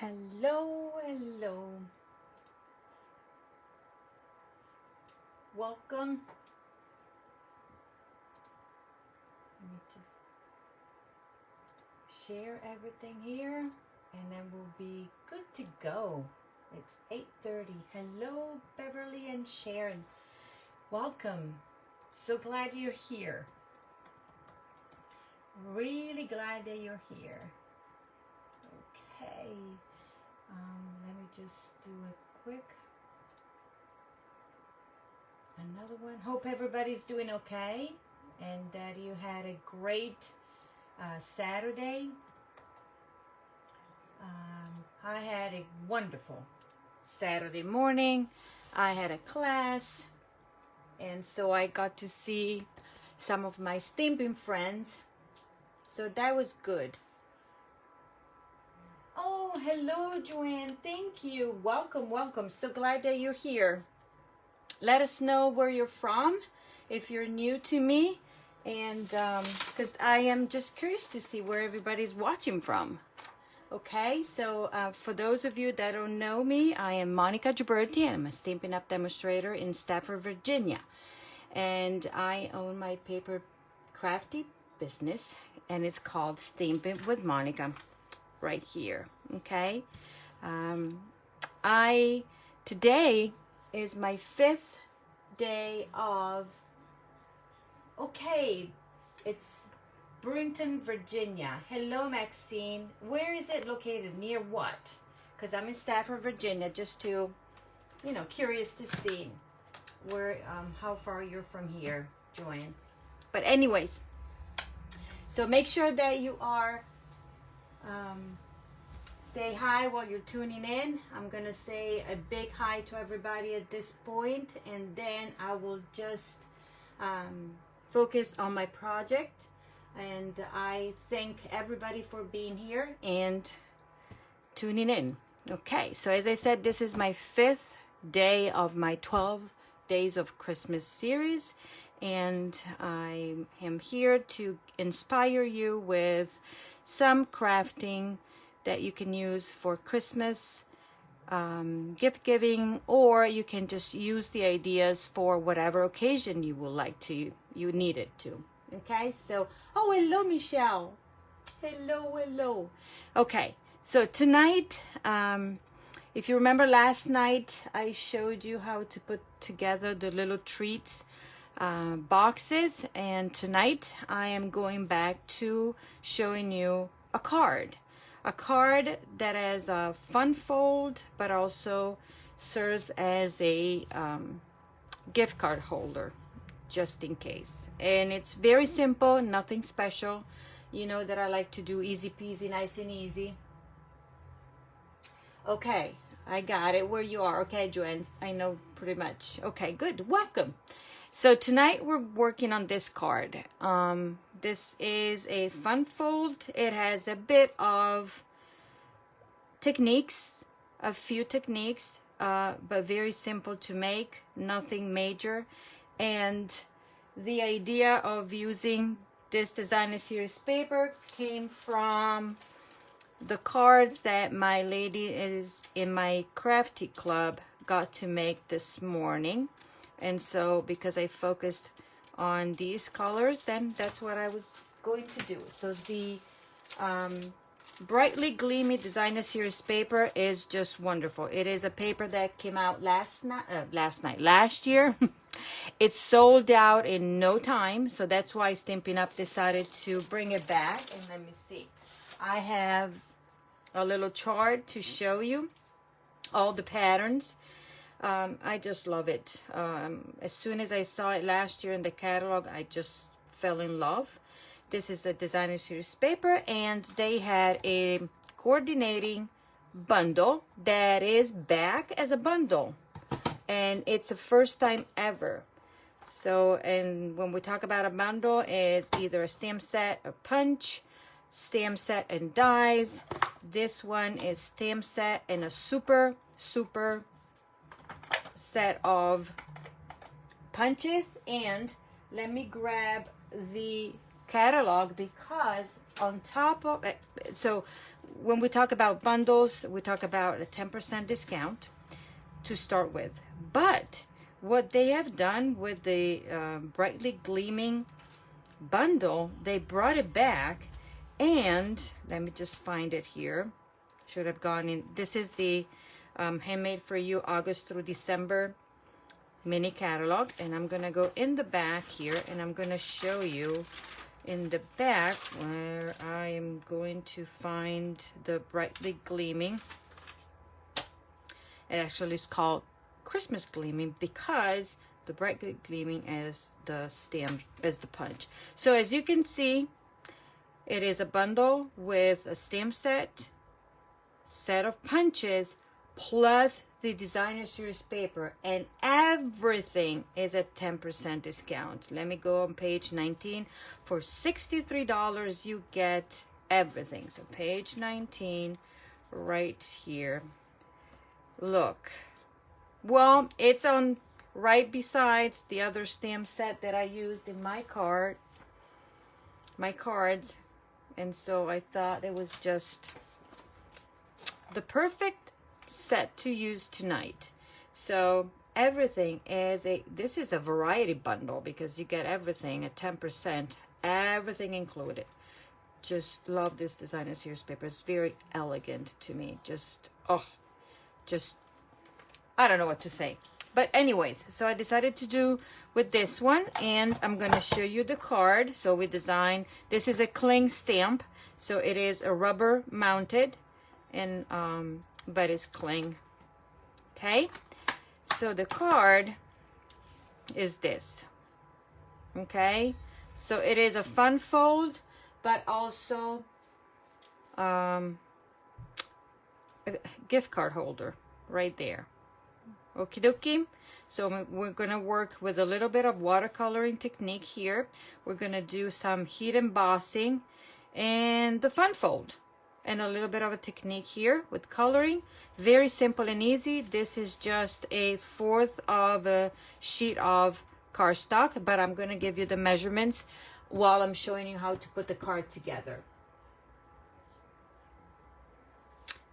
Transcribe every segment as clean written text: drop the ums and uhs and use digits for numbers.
Hello, hello. Welcome. Let me just share everything here and then we'll be good to go. It's 8:30. Hello, Beverly and Sharon. Welcome. So glad you're here. Really glad that you're here. Okay. Let me just do a quick another one. Hope everybody's doing okay and that you had a great Saturday. I had a wonderful Saturday morning. I had a class and so I got to see some of my stamping friends, so that was good. Oh, hello, Joanne. Thank you. Welcome, welcome. So glad that you're here. Let us know where you're from if you're new to me, and because I am just curious to see where everybody's watching from. Okay, so for those of you that don't know me, I am Monica Ghiberti, and I'm a Stampin' Up! Demonstrator in Stafford, Virginia. And I own my paper crafty business, and it's called Stampin' with Monica. Right here. Okay, today is my 5th day of, okay, it's Brunton, Virginia. Hello, Maxine. Where is it located? Near what? Because I'm in Stafford, Virginia, just to, curious to see where, how far you're from here, Joanne. But anyways, so make sure that you are say hi while you're tuning in. I'm gonna say a big hi to everybody at this point, and then I will just focus on my project. And I thank everybody for being here and tuning in. Okay, so as I said, this is my 5th day of my 12 Days of Christmas series, and I am here to inspire you with some crafting that you can use for Christmas, gift giving, or you can just use the ideas for whatever occasion you would like to, you need it to. Okay, so, oh, hello, Michelle. Hello, hello. Okay, so tonight, if you remember last night, I showed you how to put together the little treats boxes, and tonight I am going back to showing you a card that has a fun fold but also serves as a gift card holder just in case. And it's very simple, nothing special. You know that I like to do easy peasy, nice and easy. Okay, I got it where you are. Okay, Joanne, I know pretty much. Okay, good, welcome. So tonight we're working on this card. This is a fun fold. It has a bit of techniques, a few techniques, but very simple to make, nothing major. And the idea of using this designer series paper came from the cards that my lady is in my crafty club got to make this morning. And so because I focused on these colors, then that's what I was going to do. So the Brightly Gleamy Designer Series paper is just wonderful. It is a paper that came out last year. It sold out in no time, so that's why Stampin' Up! Decided to bring it back. And let me see. I have a little chart to show you all the patterns. I just love it. As soon as I saw it last year in the catalog, I just fell in love. This is a designer series paper, and they had a coordinating bundle that is back as a bundle, and it's the first time ever. So, and when we talk about a bundle, it's either a stamp set, a punch, stamp set and dies. This one is stamp set and a super set of punches. And let me grab the catalog, because on top of it, so when we talk about bundles, we talk about a 10% discount to start with. But what they have done with the Brightly Gleaming bundle, they brought it back, and let me just find it here. Should have gone in. This is the Handmade for You August through December mini catalog, and I'm gonna go in the back here, and I'm gonna show you in the back where I am going to find the Brightly Gleaming. It actually is called Christmas Gleaming because the Brightly Gleaming is the stamp, is the punch. So as you can see, it is a bundle with a stamp set of punches, plus the designer series paper, and everything is at 10% discount. Let me go on page 19. For $63 you get everything. So page 19 right here. Look, well, it's on right besides the other stamp set that I used in my cards, and so I thought it was just the perfect set to use tonight. So everything is this is a variety bundle because you get everything at 10%, everything included. Just love this designer series paper. It's very elegant to me. Just I don't know what to say. But anyways, so I decided to do with this one, and I'm gonna show you the card. So we designed, this is a cling stamp, so it is a rubber mounted, and but it's cling. Okay, so the card is this. Okay, so it is a fun fold, but also a gift card holder right there. Okie dokie. So we're gonna work with a little bit of watercoloring technique here. We're gonna do some heat embossing and the fun fold, and a little bit of a technique here with coloring. Very simple and easy. This is just a 1/4 of a sheet of cardstock, but I'm gonna give you the measurements while I'm showing you how to put the card together.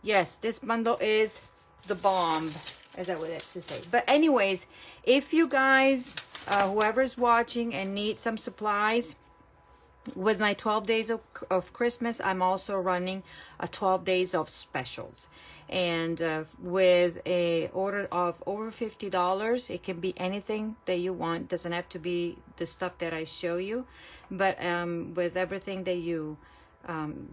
Yes, this bundle is the bomb, as I would have to say. But anyways, if you guys, whoever's watching and need some supplies, with my 12 days of Christmas, I'm also running a 12 days of specials. And with a order of over $50, it can be anything that you want. Doesn't have to be the stuff that I show you, but with everything that you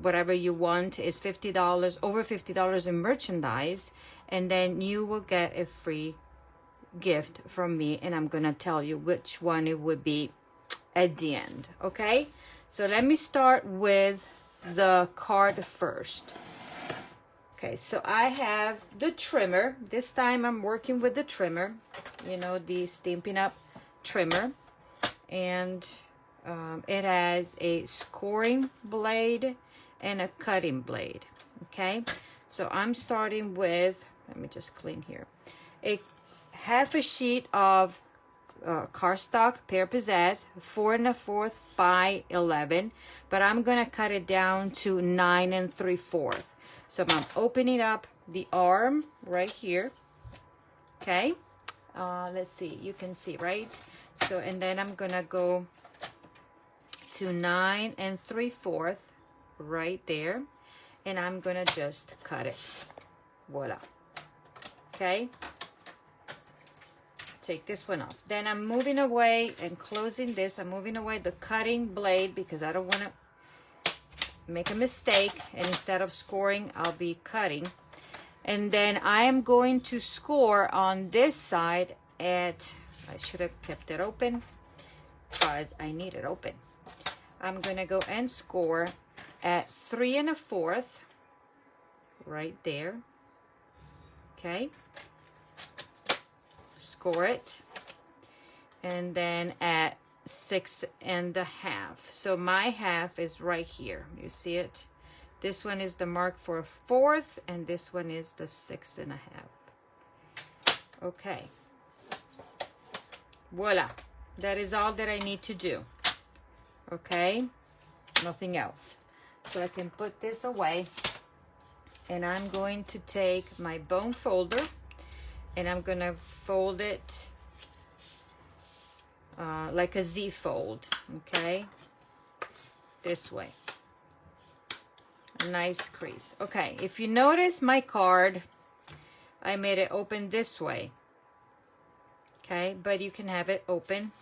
whatever you want is $50, over $50 in merchandise, and then you will get a free gift from me, and I'm gonna tell you which one it would be at the end. Okay, so let me start with the card first. Okay, so I have the trimmer. This time I'm working with the trimmer, you know, the Stampin' Up trimmer, and it has a scoring blade and a cutting blade. Okay, so I'm starting with, let me just clean here, a half a sheet of cardstock Pear Pizzazz, 4 1/4 by 11, but I'm gonna cut it down to 9 3/4. So I'm opening up the arm right here. Okay, let's see, you can see, right? So, and then I'm gonna go to 9 3/4 right there, and I'm gonna just cut it. Voila. Okay, take this one off. Then I'm moving away and closing this. I'm moving away the cutting blade because I don't want to make a mistake, and instead of scoring, I'll be cutting. And then I am going to score on this side at, I should have kept it open because I need it open. I'm gonna go and score at 3 1/4 right there. Okay, score it, and then at 6 1/2. So my half is right here. You see it? This one is the mark for a 1/4, and this one is the 6 1/2. Okay, voila. That is all that I need to do. Okay, nothing else. So I can put this away. And I'm going to take my bone folder and I'm gonna fold it like a Z fold, okay? This way. A nice crease. Okay, if you notice my card, I made it open this way. Okay, but you can have it open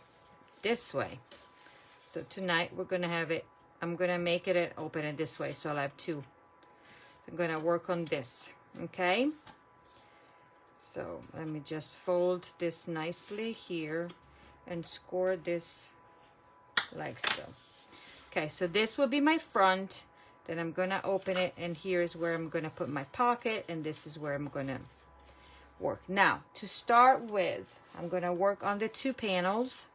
this way. So tonight we're gonna have it, I'm gonna make it open it this way, so I'll have two. I'm gonna work on this, okay? So let me just fold this nicely here and score this like so. Okay, so this will be my front. Then I'm gonna open it, and here's where I'm gonna put my pocket, and this is where I'm gonna work. Now, to start with, I'm gonna work on the two panels.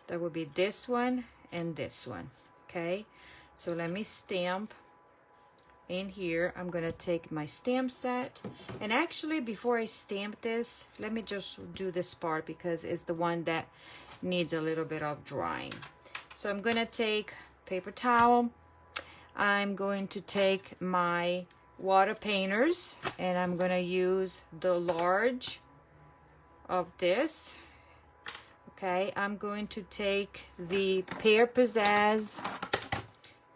That will be this one and this one, okay? So let me stamp in here. I'm gonna take my stamp set, and actually before I stamp this, let me just do this part because it's the one that needs a little bit of drying. So I'm gonna take paper towel. I'm going to take my water painters, and I'm gonna use the large of this. Okay, I'm going to take the Pear Pizzazz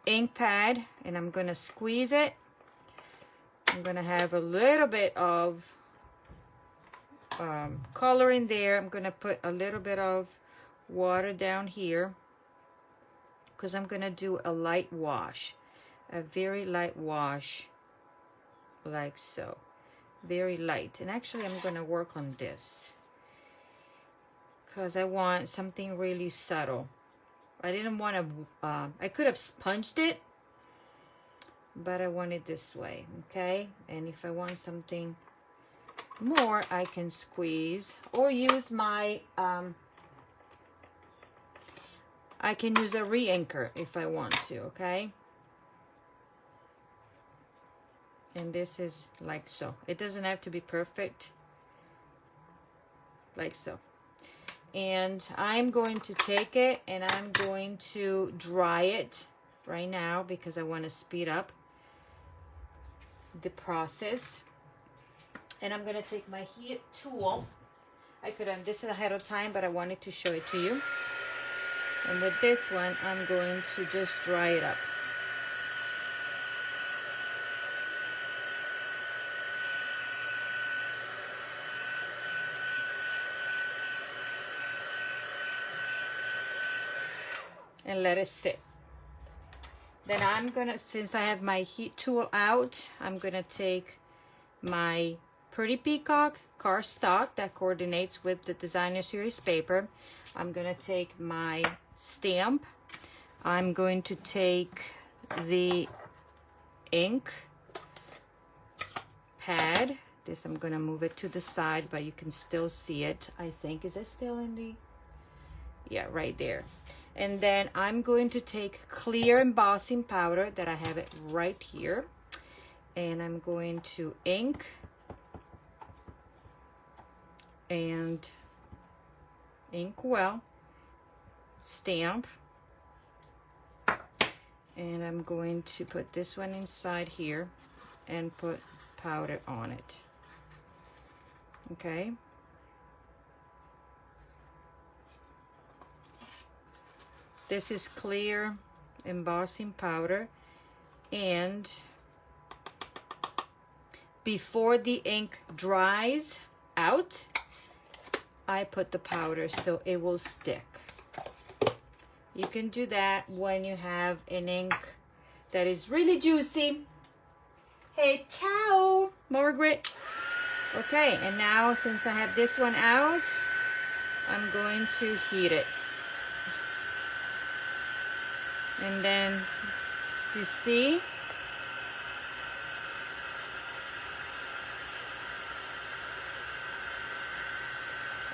ink pad, and I'm gonna squeeze it. I'm gonna have a little bit of color in there. I'm gonna put a little bit of water down here because I'm gonna do a light wash, a very light wash, like so, very light. And actually I'm gonna work on this because I want something really subtle. I didn't want to, I could have sponged it, but I want it this way, okay? And if I want something more, I can squeeze or use my, I can use a re-inker if I want to, okay? And this is like so. It doesn't have to be perfect, like so. And I'm going to take it and I'm going to dry it right now because I want to speed up the process. And I'm going to take my heat tool. I could have this ahead of time, but I wanted to show it to you. And with this one, I'm going to just dry it up. And let it sit. Then I'm gonna, since I have my heat tool out, I'm gonna take my Pretty Peacock cardstock that coordinates with the designer series paper. I'm gonna take my stamp. I'm going to take the ink pad. This, I'm gonna move it to the side, but you can still see it, I think. Is it still in the, yeah, right there. And then I'm going to take clear embossing powder that I have it right here. And I'm going to ink and ink well, stamp. And I'm going to put this one inside here and put powder on it. Okay. This is clear embossing powder, and before the ink dries out, I put the powder so it will stick. You can do that when you have an ink that is really juicy. Hey, ciao, Margaret. Okay, and now since I have this one out, I'm going to heat it. And then, you see,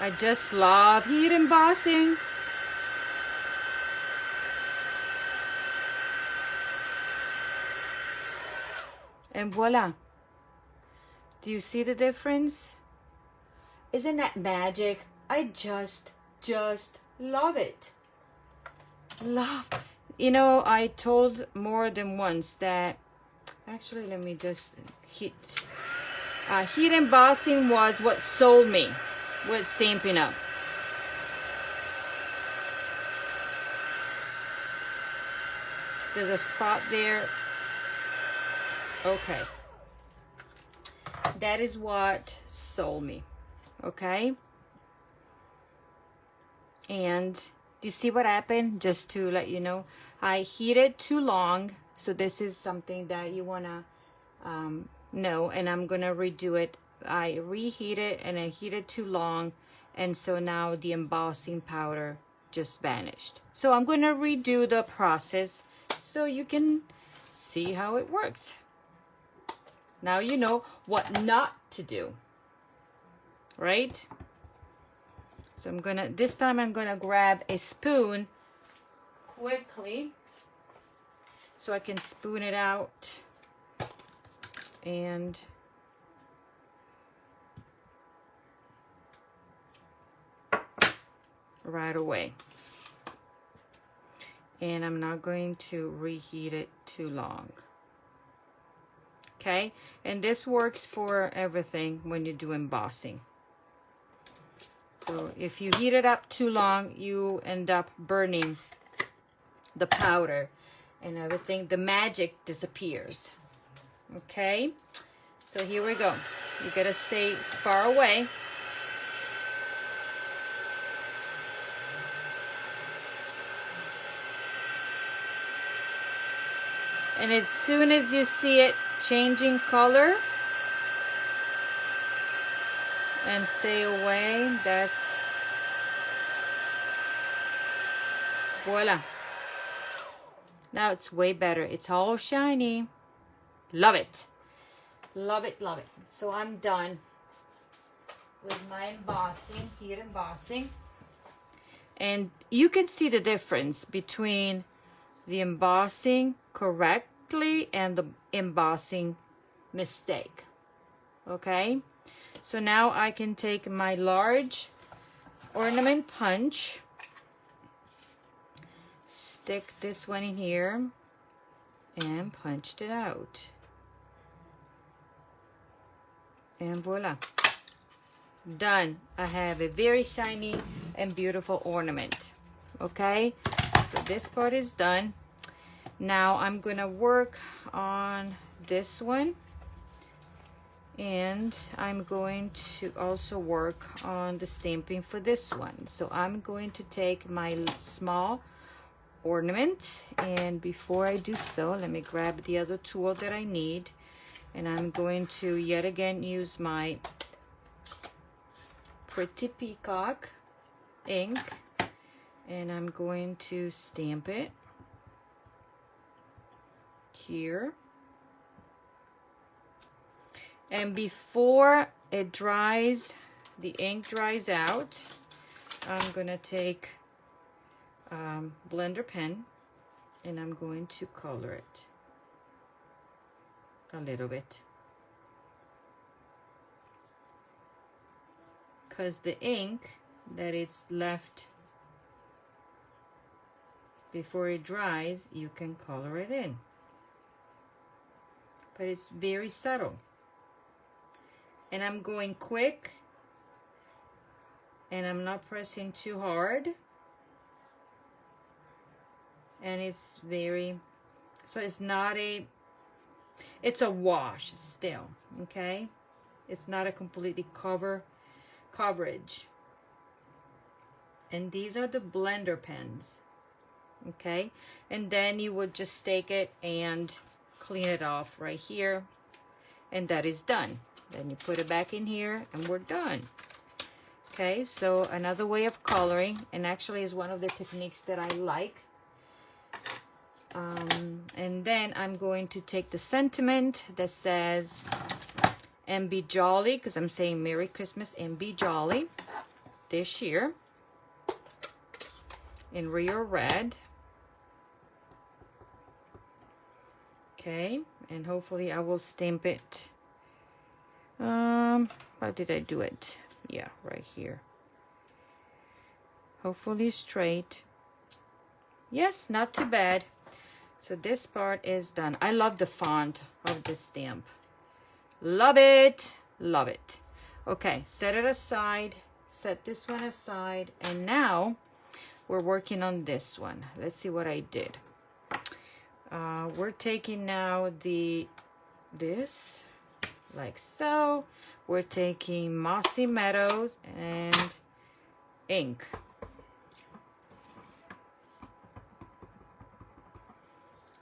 I just love heat embossing. And voila. Do you see the difference? Isn't that magic? I just love it. Love. you know, I told more than once that, actually, let me just heat embossing was what sold me with Stampin' Up. There's a spot there. Okay. That is what sold me. Okay. And do you see what happened? Just to let you know, I heated too long. So this is something that you want to know. And I'm going to redo it. I reheated and I heated too long. And so now the embossing powder just vanished. So I'm going to redo the process so you can see how it works. Now you know what not to do, right? So this time I'm gonna grab a spoon quickly so I can spoon it out and right away. And I'm not going to reheat it too long. Okay, and this works for everything when you do embossing. So if you heat it up too long, you end up burning the powder and everything. The magic disappears. Okay, so here we go. You gotta stay far away. And as soon as you see it changing color, and stay away, that's, voila. Now it's way better. It's all shiny. Love it. Love it, love it. So I'm done with my embossing, heat embossing. And you can see the difference between the embossing correctly and the embossing mistake. Okay? So now I can take my large ornament punch, stick this one in here, and punched it out. And voila. Done. I have a very shiny and beautiful ornament. Okay? So this part is done. Now I'm gonna work on this one. And I'm going to also work on the stamping for this one. So I'm going to take my small ornament, and before I do so, let me grab the other tool that I need, and I'm going to yet again use my Pretty Peacock ink, and I'm going to stamp it here. And before it dries, the ink dries out, I'm gonna take blender pen and I'm going to color it a little bit, because the ink that is left before it dries, you can color it in, but it's very subtle. And I'm going quick, and I'm not pressing too hard, and it's very, so it's not a, it's a wash still, okay? It's not a completely coverage. And these are the blender pens, okay? And then you would just take it and clean it off right here, and that is done. Then you put it back in here and we're done. Okay, so another way of coloring, and actually is one of the techniques that I like. And then I'm going to take the sentiment that says and be jolly, because I'm saying Merry Christmas and be jolly this year in real red. Okay, and hopefully I will stamp it. How did I do it? Yeah, right here. Hopefully straight. Yes, not too bad. So this part is done. I love the font of this stamp. Love it. Love it. Okay, set it aside. Set this one aside. And now we're working on this one. Let's see what I did. We're taking now this like so. We're taking Mossy Meadows and ink.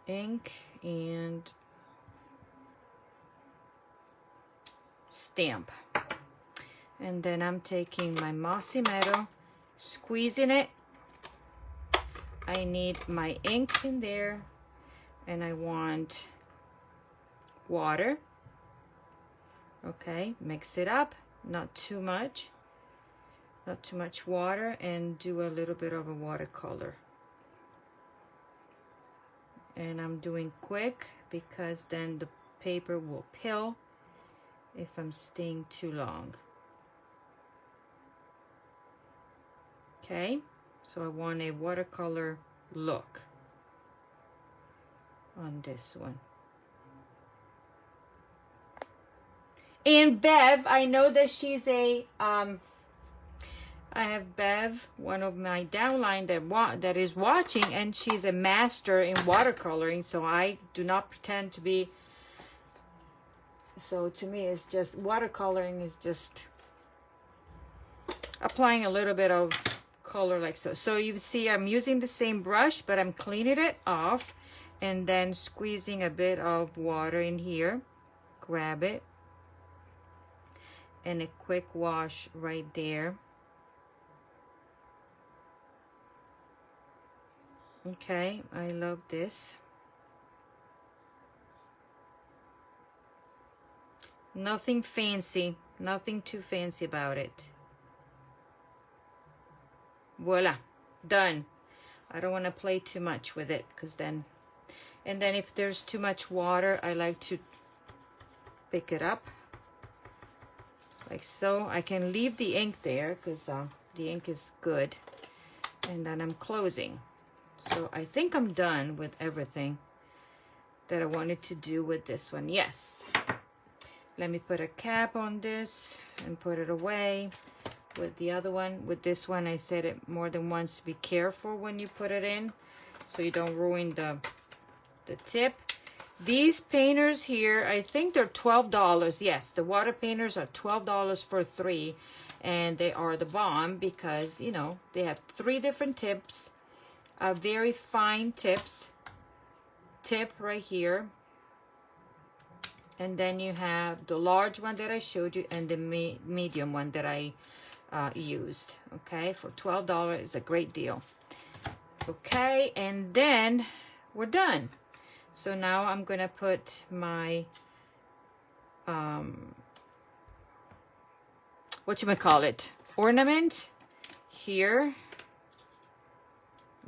Ink and stamp. And then I'm taking my Mossy Meadow, squeezing it. I need my ink in there, and I want water. Okay, mix it up, not too much water, and do a little bit of a watercolor. And I'm doing quick because then the paper will peel if I'm staying too long. Okay, so I want a watercolor look on this one. And Bev, I know that she's a I have Bev, one of my downline that is watching, and she's a master in watercoloring, so I do not pretend to be. So to me, it's just watercoloring is just applying a little bit of color like so. So you see I'm using the same brush, but I'm cleaning it off and then squeezing a bit of water in here. Grab it. And a quick wash right there. Okay, I love this. Nothing fancy, nothing too fancy about it. Voila, done. I don't want to play too much with it because then, and then if there's too much water, I like to pick it up like so. I can leave the ink there because the ink is good, and then I'm closing. So I think I'm done with everything that I wanted to do with this one. Yes. Let me put a cap on this and put it away. With the other one, with this one, I said it more than once, be careful when you put it in so you don't ruin the tip. These painters here, I think they're $12. Yes, the water painters are $12 for 3, and they are the bomb because, you know, they have 3 different tips. Very fine tip right here, and then you have the large one that I showed you and the medium one that I used. Okay, for $12 is a great deal. Okay, and then we're done. So now I'm gonna put my ornament here.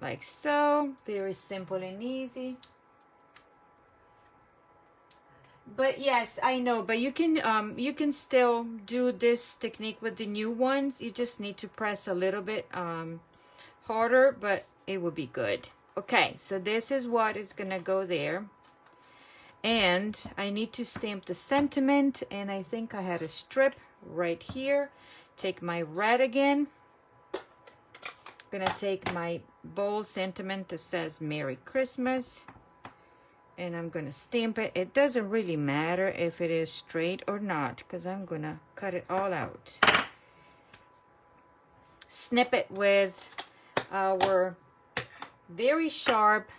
Like so, very simple and easy. But yes, I know, but you can still do this technique with the new ones. You just need to press a little bit harder, but it will be good. Okay, so this is what is gonna go there. And I need to stamp the sentiment, and I think I had a strip right here. Take my red again. Gonna take my bold sentiment that says Merry Christmas, and I'm gonna stamp it. It doesn't really matter if it is straight or not because I'm gonna cut it all out. Snip it with our very sharp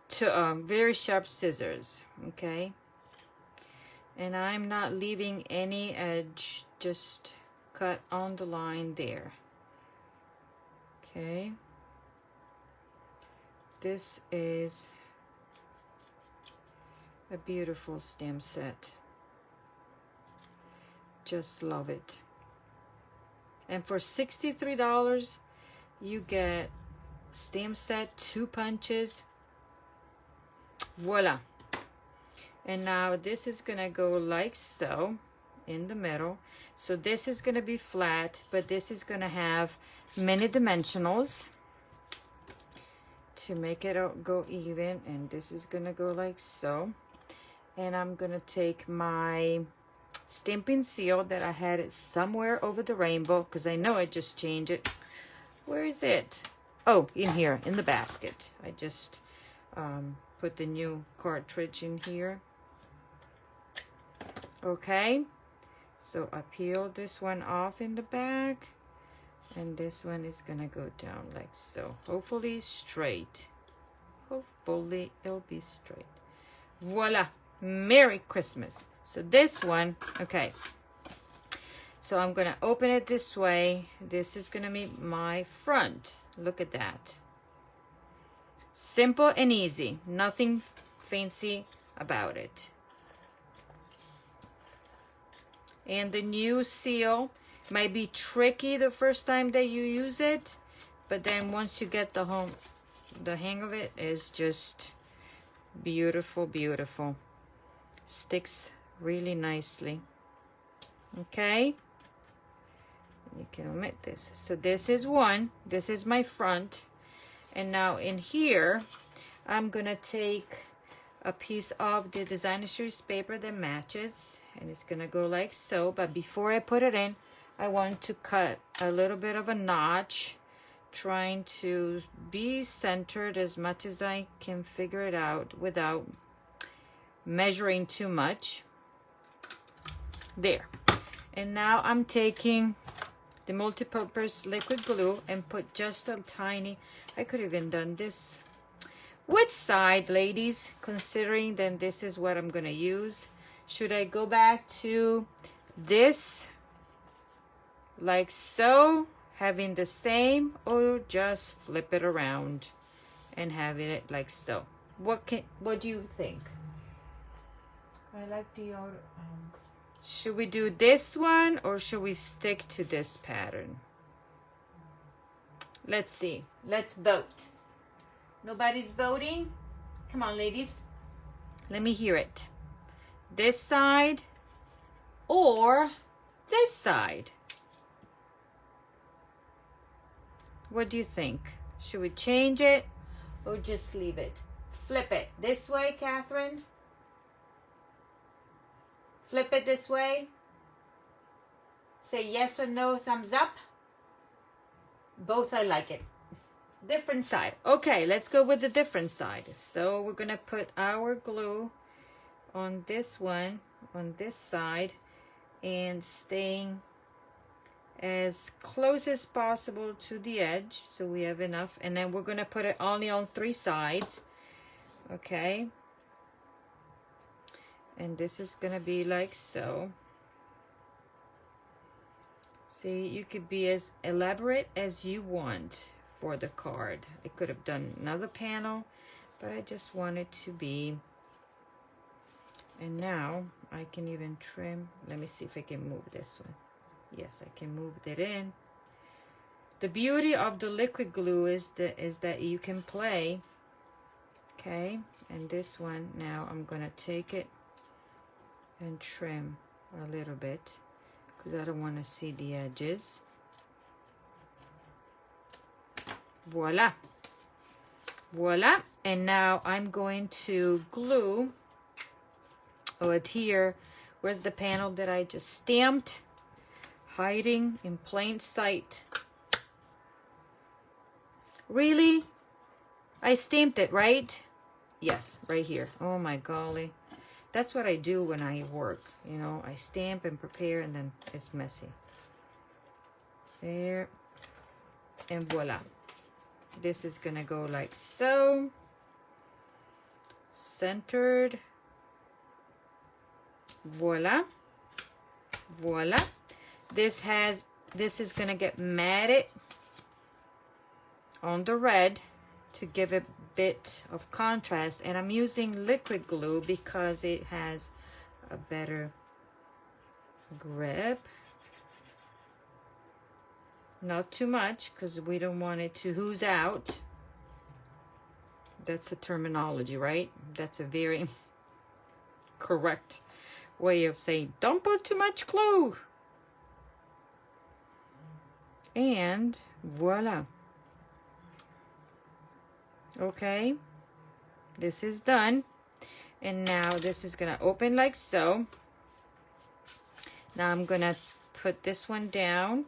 scissors. Okay, and I'm not leaving any edge, just cut on the line there. Okay, this is a beautiful stamp set. Just love it. And for $63 you get stamp set, 2 punches. Voila. And now this is gonna go like so, in the middle. So this is going to be flat, but this is going to have many dimensionals to make it go even, and this is going to go like so. And I'm going to take my stamping seal that I had it somewhere over the rainbow, because I know I just changed it. Where is it? Oh, in here, in the basket. I just put the new cartridge in here. Okay, so I peeled this one off in the back, and this one is gonna go down like so. Hopefully straight. Hopefully it'll be straight. Voila! Merry Christmas. So this one, okay. So I'm gonna open it this way. This is gonna be my front. Look at that. Simple and easy. Nothing fancy about it. And the new seal might be tricky the first time that you use it, but then once you get the hang of it, is just beautiful, beautiful. Sticks really nicely. Okay, you can omit this. So this is one. This is my front. And now in here, I'm gonna take a piece of the designer series paper that matches, and it's gonna go like so. But before I put it in, I want to cut a little bit of a notch, trying to be centered as much as I can figure it out without measuring too much. There. And now I'm taking the multi-purpose liquid glue and put just a tiny, I could have even done this. Which side, ladies, considering then this is what I'm gonna use? Should I go back to this like so, having the same, or just flip it around and having it like so? What do you think? I like the other. Should we do this one, or should we stick to this pattern? Let's see. Let's vote. Nobody's voting? Come on, ladies. Let me hear it. This side or this side? What do you think? Should we change it or just leave it? Flip it this way, Catherine. Flip it this way. Say yes or no, thumbs up. Both, I like it. Different side. Okay, let's go with the different side. So we're gonna put our glue on this one, on this side, and staying as close as possible to the edge, so we have enough. And then we're gonna put it only on 3 sides. Okay, and this is gonna be like so. See, you could be as elaborate as you want for the card. I could have done another panel, but I just wanted to be. And now I can even trim. Let me see if I can move this one. Yes, I can move that in. The beauty of the liquid glue is that you can play. Okay, and this one now I'm gonna take it and trim a little bit, because I don't want to see the edges. Voila. Voila. And now I'm going to glue, adhere. Where's the panel that I just stamped? Hiding in plain sight. Really? I stamped it, right? Yes, right here. Oh my golly. That's what I do when I work. You know, I stamp and prepare, and then it's messy. There. And voila. This is gonna go like so. Centered. Voila. Voila. This is gonna get matted on the red to give a bit of contrast, and I'm using liquid glue because it has a better grip. Not too much, because we don't want it to ooze out. That's a terminology, right? That's a very correct way of saying don't put too much glue. And voila. Okay, this is done. And now this is gonna open like so. Now I'm gonna put this one down.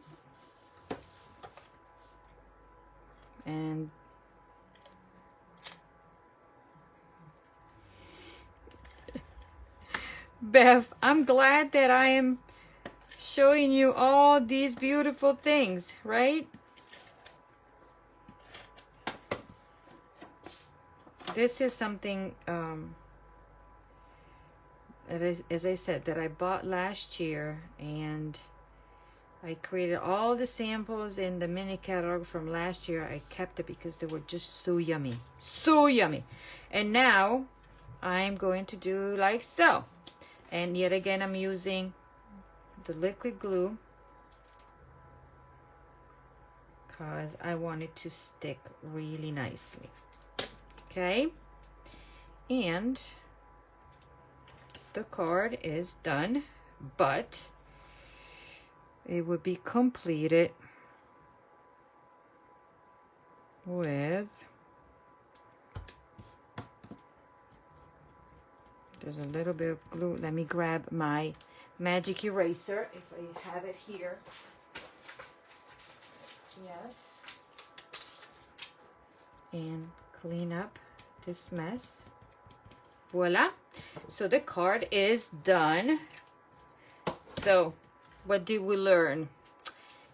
And Beth, I'm glad that I am showing you all these beautiful things, right? This is something, that is, as I said, that I bought last year, and I created all the samples in the mini catalog from last year. I kept it because they were just so yummy. So yummy. And now I'm going to do like so. And yet again, I'm using the liquid glue because I want it to stick really nicely. Okay. And the card is done, but it would be completed with, there's a little bit of glue. Let me grab my magic eraser if I have it here. Yes. And clean up this mess. Voila. So the card is done. So what did we learn?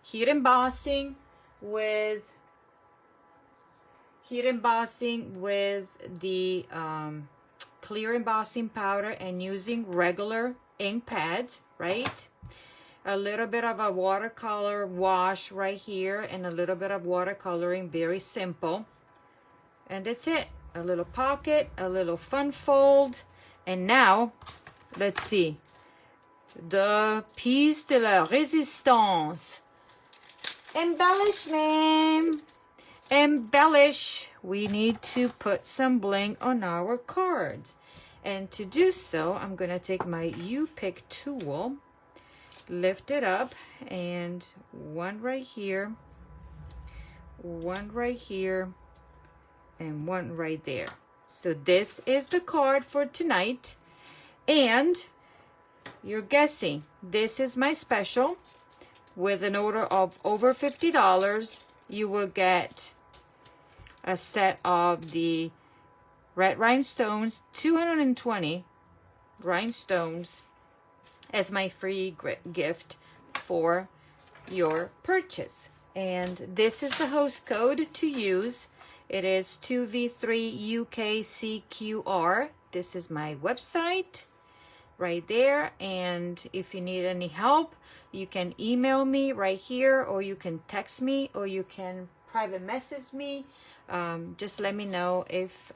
Heat embossing with the clear embossing powder and using regular ink pads, right? A little bit of a watercolor wash right here and a little bit of watercoloring, very simple. And that's it. A little pocket, a little fun fold. And now, let's see. The piece de la résistance. Embellishment. Embellish. We need to put some bling on our cards. And to do so, I'm going to take my U-Pick tool, lift it up, and one right here, and one right there. So this is the card for tonight. And you're guessing, this is my special. With an order of over $50, you will get a set of the red rhinestones, 220 rhinestones, as my free gift for your purchase. And this is the host code to use. It is 2V3UKCQR. This is my website right there. And if you need any help, you can email me right here, or you can text me, or you can private message me. Just let me know if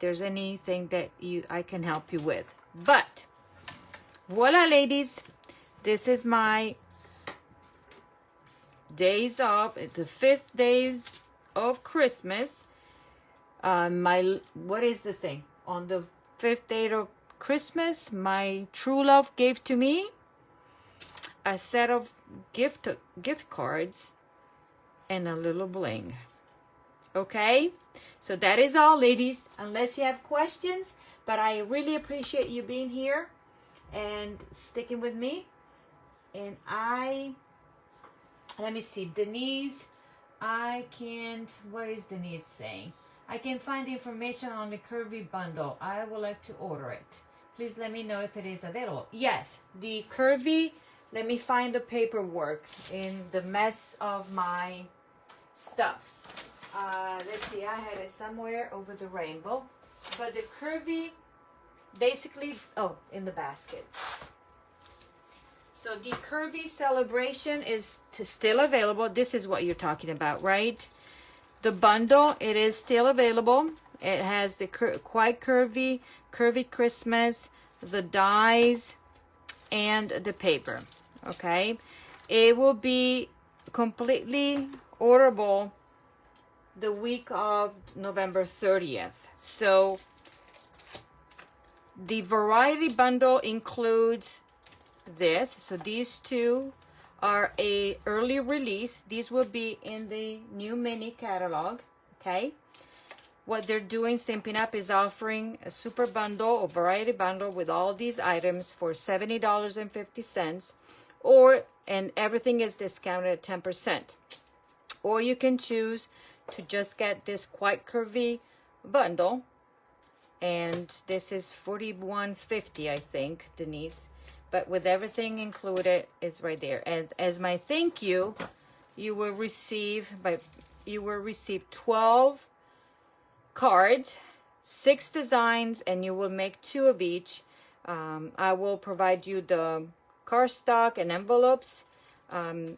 there's anything that I can help you with. But voila, ladies, this is my days off, the 5th days of Christmas. What is this thing? On the 5th day of Christmas, my true love gave to me a set of gift cards and a little bling. Okay, so that is all, ladies, unless you have questions. But I really appreciate you being here and sticking with me. And let me see, Denise, what is Denise saying? I can find the information on the Curvy bundle. I would like to order it. Please let me know if it is available. Yes, the Curvy, let me find the paperwork in the mess of my stuff. Let's see, I had it somewhere over the rainbow. But the Curvy, basically, in the basket. So the Curvy celebration is still available. This is what you're talking about, right? The bundle, it is still available. It has the quite curvy Christmas, the dies, and the paper. Okay, it will be completely orderable the week of November 30th. So The variety bundle includes this. So these two are a early release. These will be in the new mini catalog. Okay. What they're doing, Stampin' Up! Is offering a super bundle or variety bundle with all these items for $70.50, and everything is discounted at 10%. Or you can choose to just get this quite curvy bundle, and this is $41.50, I think, Denise. But with everything included, is right there. And as my thank you, you will receive 12 cards, 6 designs, and you will make 2 of each. I will provide you the cardstock and envelopes.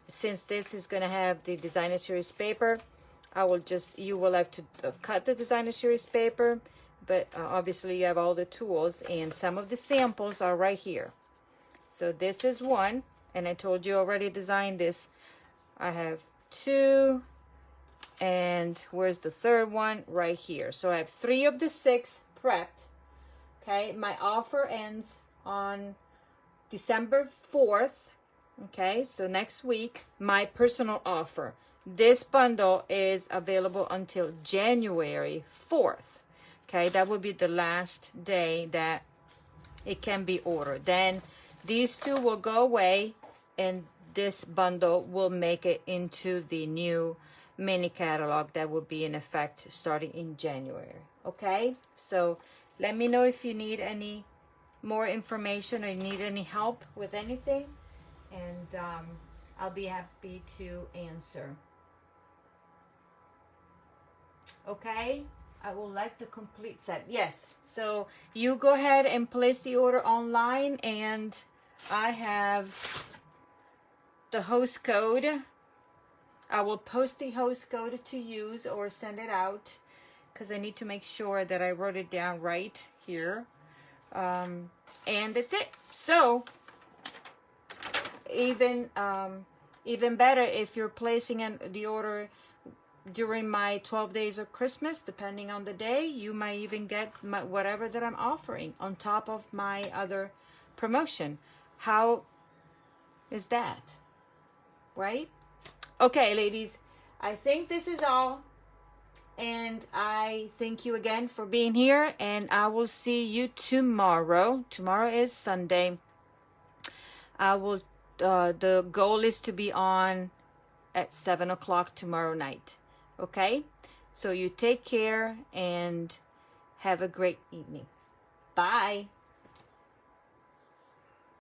Since this is going to have the designer series paper, you will have to cut the designer series paper, but obviously you have all the tools, and some of the samples are right here. So this is one, and I told you already designed this. I have 2, and where's the third one? Right here. So I have 3 of the 6 prepped. Okay, my offer ends on December 4th. Okay, so next week, my personal offer. This bundle is available until January 4th. Okay, that will be the last day that it can be ordered. Then these 2 will go away, and this bundle will make it into the new mini catalog that will be in effect starting in January. Okay, so let me know if you need any more information or you need any help with anything, and I'll be happy to answer. Okay, I would like the complete set. Yes, so you go ahead and place the order online, and I have the host code. I will post the host code to use or send it out, because I need to make sure that I wrote it down right here. And that's it. So even better, if you're placing the order during my 12 days of Christmas, depending on the day, you might even get whatever that I'm offering on top of my other promotion. How is that? Right? Okay, ladies, I think this is all. And I thank you again for being here, and I will see you tomorrow. Tomorrow is Sunday. The goal is to be on at 7 o'clock tomorrow night. Okay? So you take care and have a great evening. Bye.